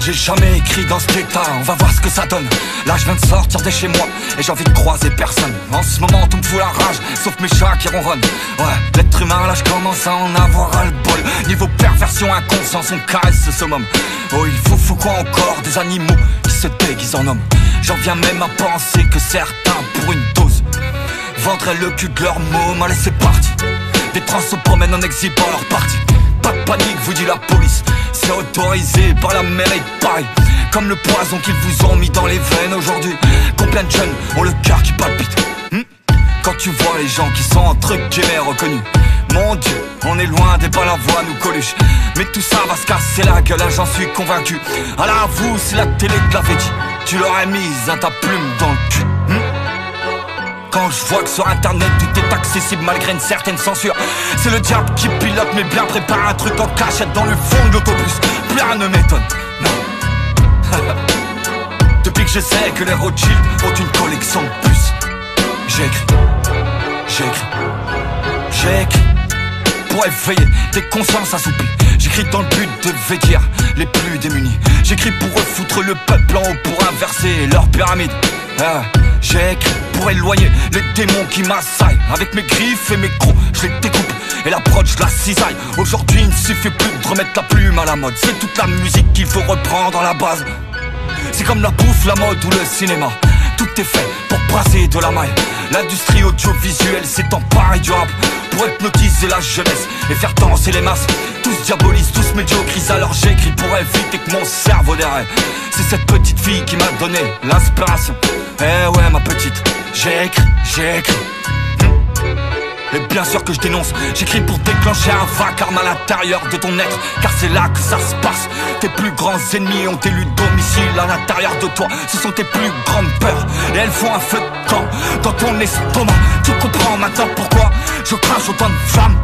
J'ai jamais écrit dans cet état, on va voir ce que ça donne. Là je viens de sortir de chez moi et j'ai envie de croiser personne. En ce moment tout me fout la rage, sauf mes chats qui ronronnent. Ouais, l'être humain là je commence à en avoir ras le bol. Niveau perversion, inconscience, on caresse ce summum. Oh il faut quoi encore, des animaux qui se déguisent en hommes. J'en viens même à penser que certains pour une dose vendraient le cul de leur môme. Allez c'est parti, des trans se promènent en exhibant leur partie. Pas de panique vous dit la police, c'est autorisé par la mairie de Paris. Comme le poison qu'ils vous ont mis dans les veines aujourd'hui. Combien de jeunes ont le cœur qui palpite quand tu vois les gens qui sont entre guillemets reconnus. Mon Dieu, on est loin des balavoines ou Coluche. Mais tout ça va se casser la gueule, j'en suis convaincu. Alors à vous, si la télé te l'avait dit, tu l'aurais mise à ta plume dans le cul. Quand je vois que sur internet tout est accessible malgré une certaine censure, c'est le diable qui pilote mais bien prépare un truc en cachette dans le fond de l'autobus. Plus rien ne m'étonne, non. Depuis que je sais que les Rothschild ont une collection de puces, j'ai écrit pour éveiller des consciences assoupies. J'écris dans le but de vêtir les plus démunis. J'écris pour refoutre le peuple en haut, pour inverser leur pyramide. J'ai écrit pour éloigner les démons qui m'assaillent. Avec mes griffes et mes crocs, je les découpe et la prod je la cisaille. Aujourd'hui il ne suffit plus de remettre la plume à la mode. C'est toute la musique qu'il faut reprendre à la base. C'est comme la bouffe, la mode ou le cinéma. Tout est fait pour brasser de la maille. L'industrie audiovisuelle s'est emparée du rap pour hypnotiser la jeunesse et faire danser les masses. Tous diabolisent, tous médiocrisent, alors j'écris pour éviter que mon cerveau déraille. C'est cette petite fille qui m'a donné l'inspiration. Eh ouais ma petite, j'ai écrit. Et bien sûr que je dénonce, j'écris pour déclencher un vacarme à l'intérieur de ton être. Car c'est là que ça se passe. Tes plus grands ennemis ont élu domicile à l'intérieur de toi. Ce sont tes plus grandes peurs et elles font un feu de camp dans ton estomac. Tu comprends maintenant pourquoi je crache autant de flammes.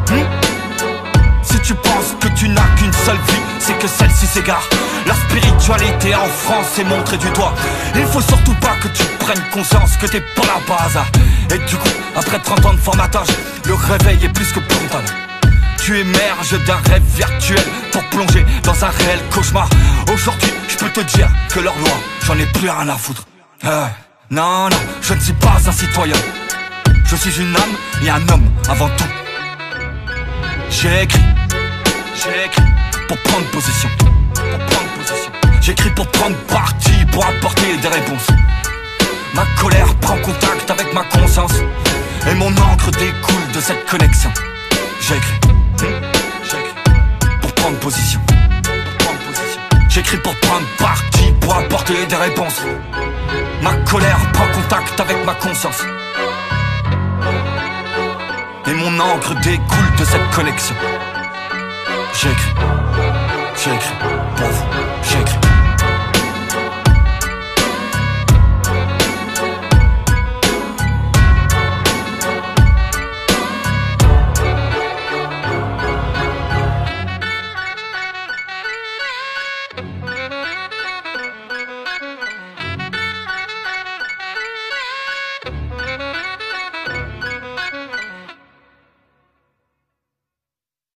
Si tu penses que tu n'as qu'une seule vie, c'est que celle-ci s'égare. La spiritualité en France est montrée du doigt. Il faut surtout pas que tu prennes conscience que t'es pas là par hasard. Et du coup, après 30 ans de formatage, le réveil est plus que brutal. Tu émerges d'un rêve virtuel pour plonger dans un réel cauchemar. Aujourd'hui, je peux te dire que leur loi, j'en ai plus rien à foutre. Non, je ne suis pas un citoyen. Je suis une âme et un homme avant tout. J'ai écrit pour prendre position. J'écris pour prendre parti, pour apporter des réponses. Ma colère prend contact avec ma conscience et mon encre découle de cette connexion. J'écris pour prendre position. J'écris pour prendre parti, pour apporter des réponses. Ma colère prend contact avec ma conscience et mon encre découle de cette connexion. J'ai écrit pour vous.